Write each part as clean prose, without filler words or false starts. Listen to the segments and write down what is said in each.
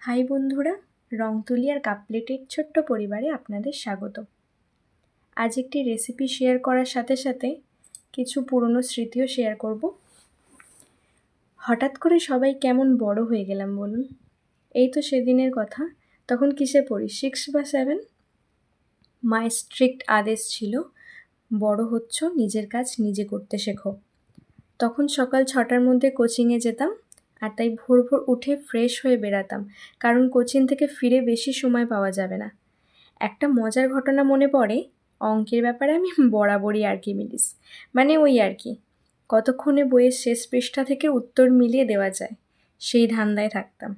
High বন্ধুরা, রংতুলি আর কাপপ্লেটের ছোট্ট পরিবারে আপনাদের স্বাগত। আজ একটি রেসিপি শেয়ার করার সাথে সাথে কিছু পুরনো স্মৃতিও শেয়ার করব। হঠাৎ করে সবাই কেমন বড় হয়ে গেলাম বলুন। এই তো সেদিনের কথা, তখন কিসে পড়ি, 6 বা 7। মায়ের স্ট্রিক্ট আদেশ ছিল, বড় হচ্ছ, নিজের কাজ নিজে করতে শেখো। তখন সকাল 6টার মধ্যে কোচিংয়ে যেতাম, আর তাই ভোর ভোর উঠে ফ্রেশ হয়ে বেরাতাম, কারণ কোচিং থেকে ফিরে বেশি সময় পাওয়া যাবে না। একটা মজার ঘটনা মনে পড়ে, অঙ্কের ব্যাপারে আমি বরাবরই আর্কিমিডিস, মানে ওই আর কি, কতক্ষণে বইয়ের শেষ পৃষ্ঠা থেকে উত্তর মিলিয়ে দেওয়া যায়, সেই ধান্দায় থাকতাম।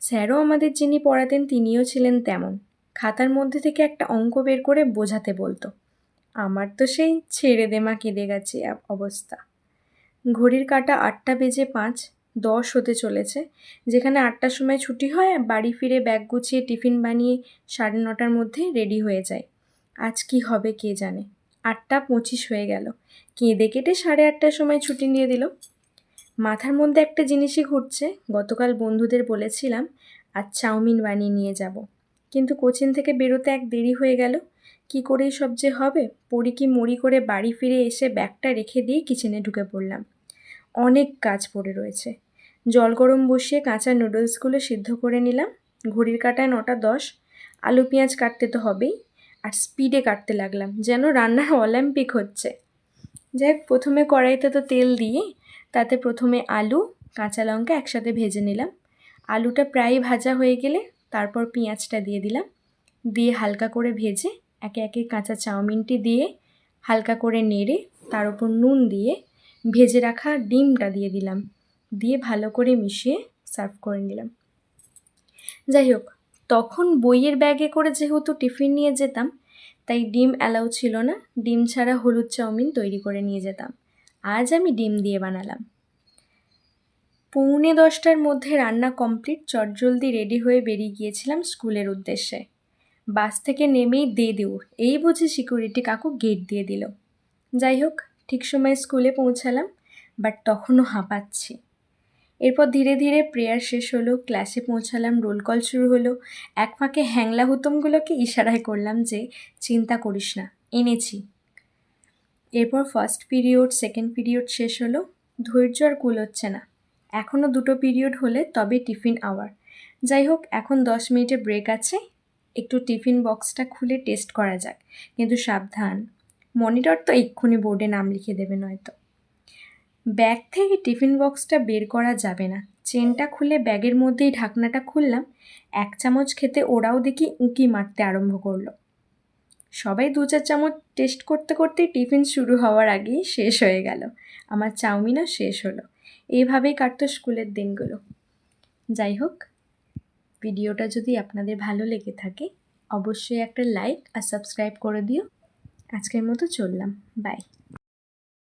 স্যারও আমাদের যিনি পড়াতেন তিনিও ছিলেন তেমন, খাতার মধ্যে থেকে একটা অঙ্ক বের করে বোঝাতে বলতো। আমার তো সেই ছেড়ে দে মা কেঁদে গেছে অবস্থা। ঘড়ির কাঁটা 8:05, 10 হতে চলেছে। যেখানে 8টার সময় ছুটি হয়, বাড়ি ফিরে ব্যাগ গুছিয়ে টিফিন বানিয়ে 9:30টার মধ্যে রেডি হয়ে যায়। আজ কি হবে কে জানে। 8:25 হয়ে গেল, কেঁদে কেটে 8:30টার সময় ছুটি নিয়ে দিল। মাথার মধ্যে একটা জিনিসই ঘুরছে, গতকাল বন্ধুদের বলেছিলাম আজ চাউমিন বানিয়ে নিয়ে যাব, কিন্তু কোচিং থেকে বেরোতে এক দেরি হয়ে গেল। কি করেই সব যে হবে, পড়ি কি মরি করে বাড়ি ফিরে এসে ব্যাগটা রেখে দিয়ে কিচেনে ঢুকে পড়লাম। অনেক কাজ পড়ে রয়েছে। জল গরম বসিয়ে কাঁচা নুডলসগুলো সিদ্ধ করে নিলাম। ঘড়ির কাঁটায় 9:10। আলু পেঁয়াজ কাটতে তো হবেই, আর স্পিডে কাটতে লাগলাম, যেন রান্নার অলিম্পিক হচ্ছে। যাই হোক, প্রথমে কড়াইতে তো তেল দিয়ে তাতে প্রথমে আলু কাঁচা লঙ্কা একসাথে ভেজে নিলাম। আলুটা প্রায় ভাজা হয়ে গেলে তারপর পেঁয়াজটা দিয়ে দিলাম, দিয়ে হালকা করে ভেজে একে একে কাঁচা চাউমিনটি দিয়ে হালকা করে নেড়ে তার উপর নুন দিয়ে ভেজে রাখা ডিমটা দিয়ে দিলাম, দিয়ে ভালো করে মিশিয়ে সার্ভ করে নিলাম। যাই হোক, তখন বইয়ের ব্যাগে করে যেহেতু টিফিন নিয়ে যেতাম, তাই ডিম অ্যালাউ ছিল না। ডিম ছাড়া হলুদ চাউমিন তৈরি করে নিয়ে যেতাম। আজ আমি ডিম দিয়ে বানালাম। 9:45টার মধ্যে রান্না কমপ্লিট, চটজলদি রেডি হয়ে বেরিয়ে গিয়েছিলাম স্কুলের উদ্দেশ্যে। বাস থেকে নেমেই দে দৌড়, এই বুঝে সিকিউরিটি কাকু গেট দিয়ে দিল। যাই হোক, ঠিক সময় স্কুলে পৌঁছালাম, বাট তখনও হাঁপাচ্ছি। এরপর ধীরে ধীরে প্রেয়ার শেষ হলো, ক্লাসে পৌঁছালাম, রোল কল শুরু হলো। এক ফাঁকে হ্যাংলা হুতুমগুলোকে ইশারায় করলাম যে চিন্তা করিস না, এনেছি। এরপর ফার্স্ট পিরিয়ড সেকেন্ড পিরিয়ড শেষ হলো, ধৈর্য আর কুলোচ্ছে না। এখনও 2টো পিরিয়ড হলে তবে টিফিন আওয়ার। যাই হোক, এখন 10 মিনিটের ব্রেক আছে, একটু টিফিন বক্সটা খুলে টেস্ট করা যাক, কিন্তু সাবধান, মনিটর তো এক্ষুনি বোর্ডে নাম লিখে দেবে নয়তো। ব্যাগ থেকে টিফিন বক্সটা বের করা যাবে না, চেনটা খুলে ব্যাগের মধ্যেই ঢাকনাটা খুললাম। 1 চামচ খেতে ওরাও দেখি উঁকি মারতে আরম্ভ করলো। সবাই 2-4 চামচ টেস্ট করতে করতেই টিফিন শুরু হওয়ার আগেই শেষ হয়ে গেল। আমার চাউমিনও শেষ হলো। এইভাবেই কাটতো স্কুলের দিনগুলো। যাই হোক, ভিডিওটা যদি আপনাদের ভালো লেগে থাকে অবশ্যই একটা লাইক আর সাবস্ক্রাইব করে দিও। আজকের মতো চললাম, বাই।